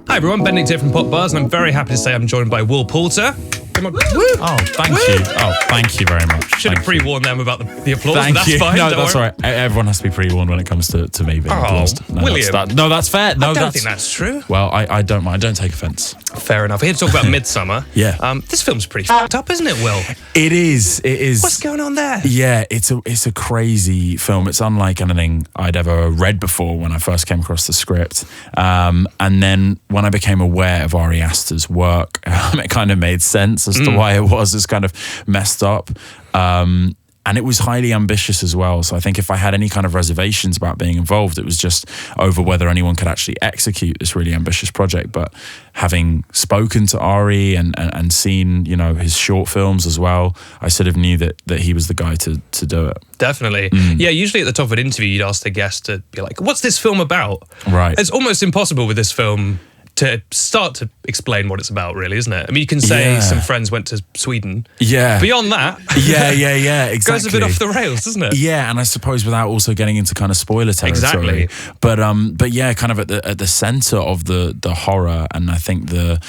Hi everyone, Benedict here from PopBuzz, and I'm very happy to say I'm joined by Will Poulter. Come on. Oh, thank you. Oh, thank you very much. Should have pre-warned them about the applause, Thank but that's you. fine. No, don't that's worry. all right. Everyone has to be pre-warned when it comes to me being applauded. No, William. that's fair. No, I don't think that's true. Well, I don't mind. I don't take offence. Fair enough. We're here to talk about Midsommar. Yeah. This film's pretty fucked up, isn't it, Will? It is. What's going on there? Yeah, it's a crazy film. It's unlike anything I'd ever read before when I first came across the script. And then when I became aware of Ari Aster's work, it kind of made sense as to why it was as kind of messed up. And it was highly ambitious as well. So I think if I had any kind of reservations about being involved, it was just over whether anyone could actually execute this really ambitious project. But having spoken to Ari and seen, his short films as well, I sort of knew that he was the guy to do it. Definitely. Yeah, usually at the top of an interview, you'd ask the guest to be like, what's this film about? Right. It's almost impossible with this film to start to explain what it's about, really, isn't it? I mean, you can say some friends went to Sweden. Yeah. Beyond that, yeah, exactly. Goes a bit off the rails, doesn't it? Yeah, and I suppose without also getting into kind of spoiler territory. Exactly. But yeah, kind of at the center of the horror, and I think the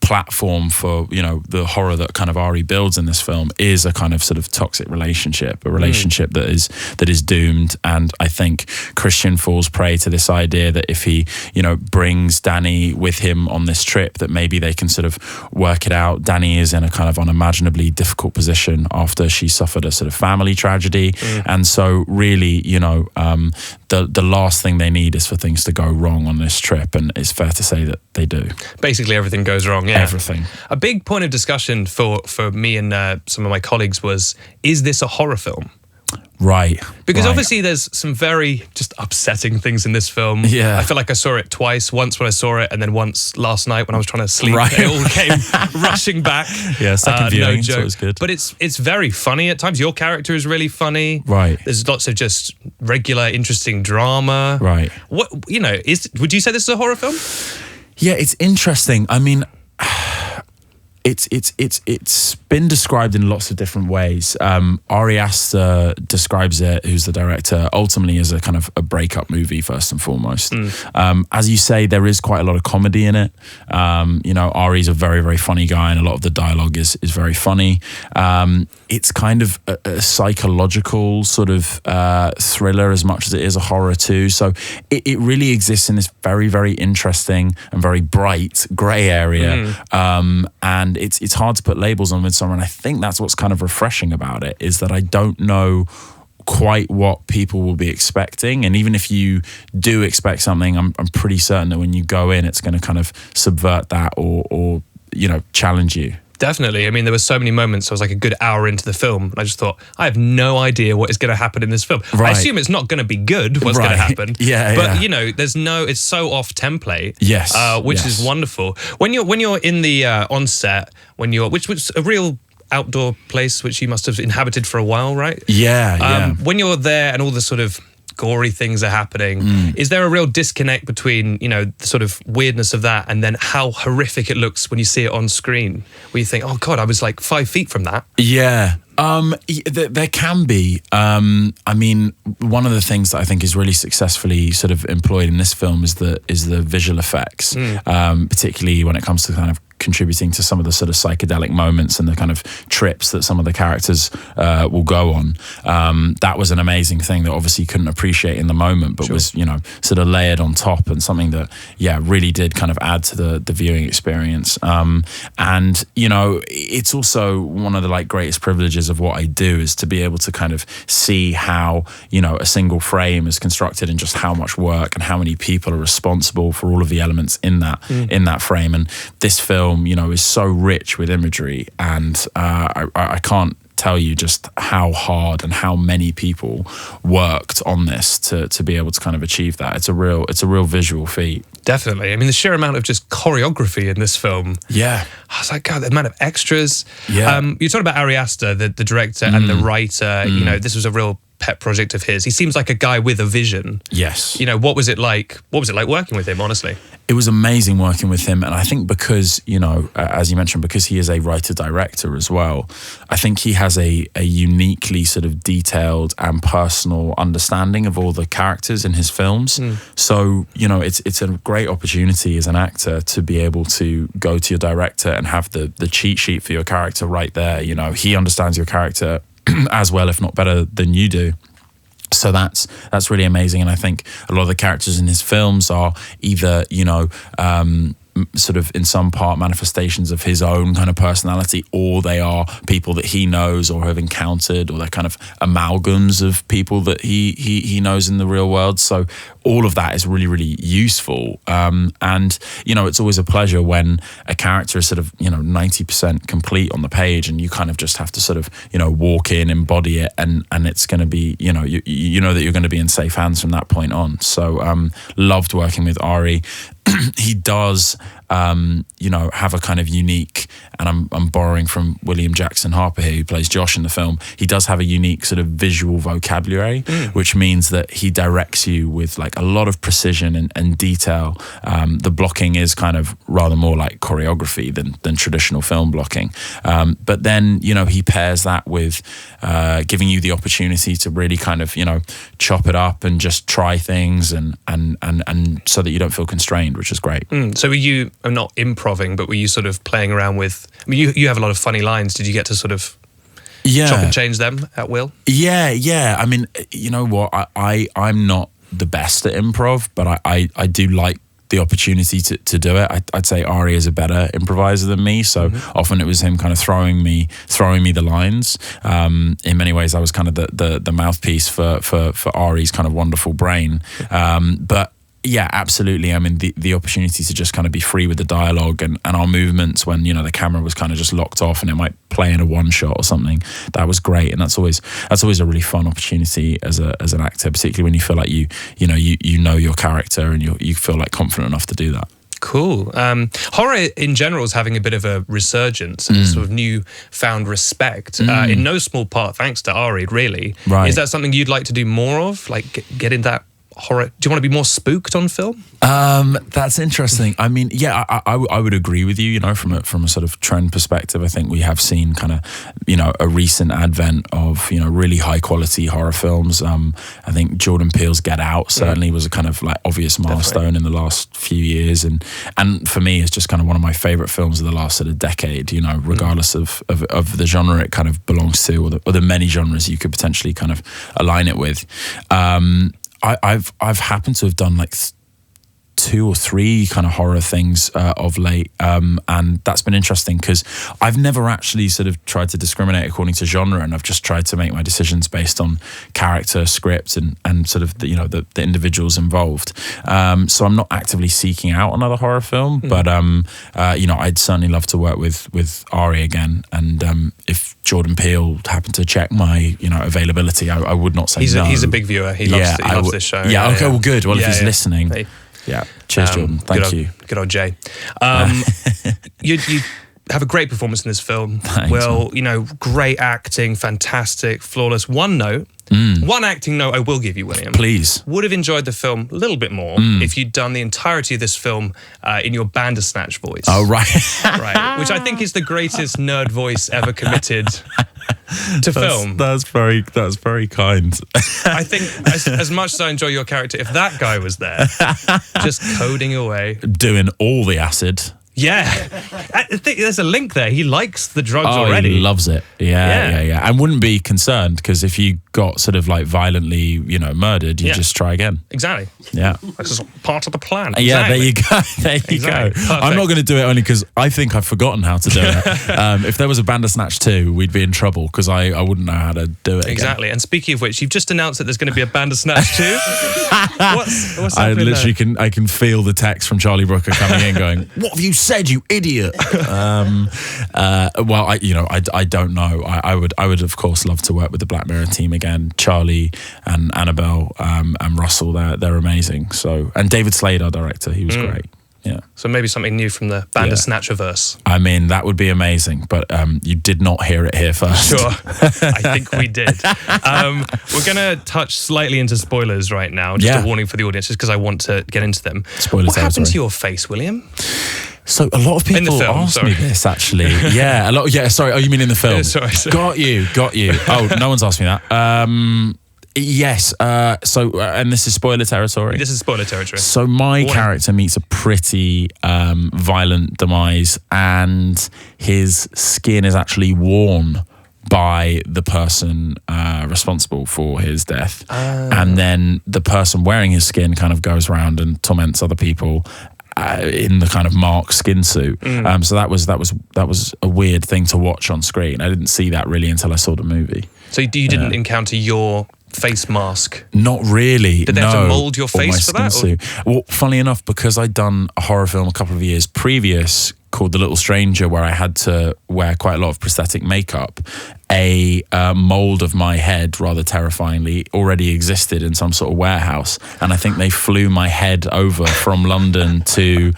platform for the horror that kind of Ari builds in this film is a kind of sort of toxic relationship, a relationship that is doomed. And I think Christian falls prey to this idea that if he brings Danny with him on this trip, that maybe they can sort of work it out. Danny is in a kind of unimaginably difficult position after she suffered a sort of family tragedy, and so really the last thing they need is for things to go wrong on this trip, and it's fair to say that they do. Basically everything goes wrong. Yeah, everything. A big point of discussion for me and some of my colleagues was, is this a horror film? Right. Because right. obviously there's some very just upsetting things in this film. Yeah. I feel like I saw it twice, once when I saw it and then once last night when I was trying to sleep. Right. It all came rushing back. Yeah, second viewing, no joke. so it was good. But it's very funny at times. Your character is really funny. Right. There's lots of just regular, interesting drama. Right. Would you say this is a horror film? Yeah, it's interesting. I mean, it's been described in lots of different ways. Ari Aster describes it, who's the director, ultimately as a kind of a breakup movie first and foremost. As you say, there is quite a lot of comedy in it. Ari's a very, very funny guy, and a lot of the dialogue is very funny. It's kind of a psychological sort of thriller as much as it is a horror too. So it really exists in this very, very interesting and very bright grey area. And it's hard to put labels on Midsommar, and I think that's what's kind of refreshing about it, is that I don't know quite what people will be expecting, and even if you do expect something, I'm pretty certain that when you go in, it's going to kind of subvert that or challenge you. Definitely. I mean, there were so many moments. I was like a good hour into the film, and I just thought, I have no idea what is going to happen in this film. Right. I assume it's not going to be good. What's going to happen? Yeah. But it's so off template. Yes. Which is wonderful. When you're in the on set, which was a real outdoor place which you must have inhabited for a while, right? Yeah. When you're there and all the sort of gory things are happening, is there a real disconnect between the sort of weirdness of that and then how horrific it looks when you see it on screen, where you think, oh god, I was like 5 feet from that? Yeah. There can be. I mean, one of the things that I think is really successfully sort of employed in this film is the visual effects, particularly when it comes to kind of contributing to some of the sort of psychedelic moments and the kind of trips that some of the characters will go on. That was an amazing thing that obviously you couldn't appreciate in the moment, but was sort of layered on top, and something that really did kind of add to the viewing experience. And it's also one of the greatest privileges of what I do, is to be able to kind of see how a single frame is constructed, and just how much work and how many people are responsible for all of the elements in that frame. And this film is so rich with imagery, and I can't tell you just how hard and how many people worked on this to be able to kind of achieve that. It's a real visual feat. Definitely. I mean, the sheer amount of just choreography in this film. Yeah. I was like, God, the amount of extras. Yeah. You talked about Ari Aster, the director and the writer. This was a real pet project of his. He seems like a guy with a vision. Yes. You know, what was it like working with him, honestly? It was amazing working with him. And I think because, you know, as you mentioned, because he is a writer-director as well, I think he has a uniquely sort of detailed and personal understanding of all the characters in his films. So, you know, it's a great opportunity as an actor to be able to go to your director and have the cheat sheet for your character right there. You know, he understands your character as well, if not better than you do. So that's really amazing. And I think a lot of the characters in his films are either, you know, sort of in some part manifestations of his own kind of personality, or they are people that he knows or have encountered, or they're kind of amalgams of people that he knows in the real world. So all of that is really, really useful. And, you know, it's always a pleasure when a character is sort of, you know, 90% complete on the page, and you kind of just have to sort of, you know, walk in, embody it, and it's going to be, you know, you know that you're going to be in safe hands from that point on. So loved working with Ari. He does, you know, have a kind of unique, and I'm borrowing from William Jackson Harper here, who plays Josh in the film. He does have a unique sort of visual vocabulary, which means that he directs you with like a lot of precision and detail. The blocking is kind of rather more like choreography than traditional film blocking. But then, you know, he pairs that with giving you the opportunity to really kind of, you know, chop it up and just try things and so that you don't feel constrained, which is great. So were you, not improving, but were you sort of playing around with, I mean, you have a lot of funny lines. Did you get to sort of chop and change them at will? Yeah. I mean, you know what? I'm not the best at improv, but I do like the opportunity to do it. I'd say Ari is a better improviser than me, so often it was him kind of throwing me the lines. In many ways, I was kind of the mouthpiece for Ari's kind of wonderful brain. But yeah, absolutely. I mean, the opportunity to just kind of be free with the dialogue and our movements when, you know, the camera was kind of just locked off and it might play in a one shot or something, that was great. And that's always a really fun opportunity as an actor, particularly when you feel like you know your character and you feel like confident enough to do that. Cool. Horror in general is having a bit of a resurgence and sort of newfound respect, in no small part thanks to Ari, really. Right. Is that something you'd like to do more of? Like get in that horror? Do you want to be more spooked on film? That's interesting. I mean, yeah, I would agree with you. You know, from a sort of trend perspective, I think we have seen kind of, you know, a recent advent of, you know, really high quality horror films. I think Jordan Peele's Get Out certainly was a kind of like obvious milestone in the last few years, and for me, it's just kind of one of my favorite films of the last sort of decade. You know, regardless of the genre it kind of belongs to, or the many genres you could potentially kind of align it with. I've happened to have done like 2 or 3 kind of horror things of late, and that's been interesting because I've never actually sort of tried to discriminate according to genre, and I've just tried to make my decisions based on character, script, and sort of the individuals involved. So I'm not actively seeking out another horror film, but you know, I'd certainly love to work with Ari again, and if Jordan Peele happened to check my, you know, availability, I would not say no. He's a big viewer. He loves this show. Yeah, okay, well, good. Well, if he's listening. Hey. Yeah, cheers, Jordan. Thank you. Good old Jay. You have a great performance in this film. Thanks, well, you know, great acting, fantastic, flawless. One acting note I will give you, William. Please. Would have enjoyed the film a little bit more if you'd done the entirety of this film in your Bandersnatch voice. Oh, right. Right, which I think is the greatest nerd voice ever committed to film. That's very kind. I think as much as I enjoy your character, if that guy was there, just coding away, doing all the acid. Yeah, I think there's a link there. He likes the drugs already. He loves it. Yeah. And wouldn't be concerned because if you got sort of like violently, you know, murdered, you just try again. Exactly. Yeah. This is part of the plan. Yeah, exactly. there you go. Perfect. I'm not going to do it only because I think I've forgotten how to do it. If there was a Bandersnatch 2, we'd be in trouble because I wouldn't know how to do it Exactly. again. And speaking of which, you've just announced that there's going to be a Bandersnatch 2. What's I happening literally I can feel the text from Charlie Brooker coming in going, "What have you said, you idiot?" Well, I don't know. I would of course love to work with the Black Mirror team again. Charlie and Annabelle and Russell, they're amazing. So, and David Slade, our director, he was great. Yeah. So maybe something new from the Bandersnatch-averse. I mean, that would be amazing, but you did not hear it here first. Sure. I think we did. We're going to touch slightly into spoilers right now. Just a warning for the audience, just because I want to get into them. Spoilers. What happened to your face, William? So a lot of people ask me this, actually. Yeah, a lot. Yeah, sorry. Oh, you mean in the film? Sorry. Got you. Oh, no one's asked me that. Yes. And this is spoiler territory. This is spoiler territory. So my character meets a pretty violent demise, and his skin is actually worn by the person responsible for his death. And then the person wearing his skin kind of goes around and torments other people in the kind of Mark skin suit. So that was a weird thing to watch on screen. I didn't see that really until I saw the movie. So you didn't encounter your face mask? Not really. Did they have to mould your face for that? Suit. Well, funnily enough, because I'd done a horror film a couple of years previous called The Little Stranger, where I had to wear quite a lot of prosthetic makeup, a mould of my head, rather terrifyingly, already existed in some sort of warehouse. And I think they flew my head over from London to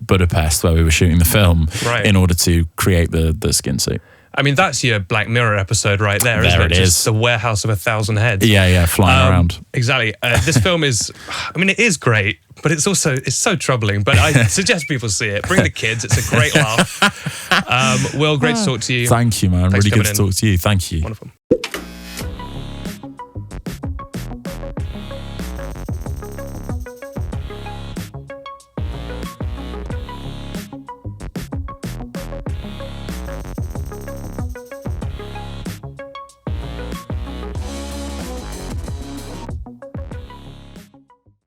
Budapest, where we were shooting the film, in order to create the skin suit. I mean, that's your Black Mirror episode right there, isn't it? There it is. Just the warehouse of 1,000 heads. Yeah, flying around. Exactly. This film is, I mean, it is great, but it's so troubling. But I suggest people see it. Bring the kids. It's a great laugh. Will, great to talk to you. Thank you, man. Thanks really good to talk to you. Thank you. Wonderful.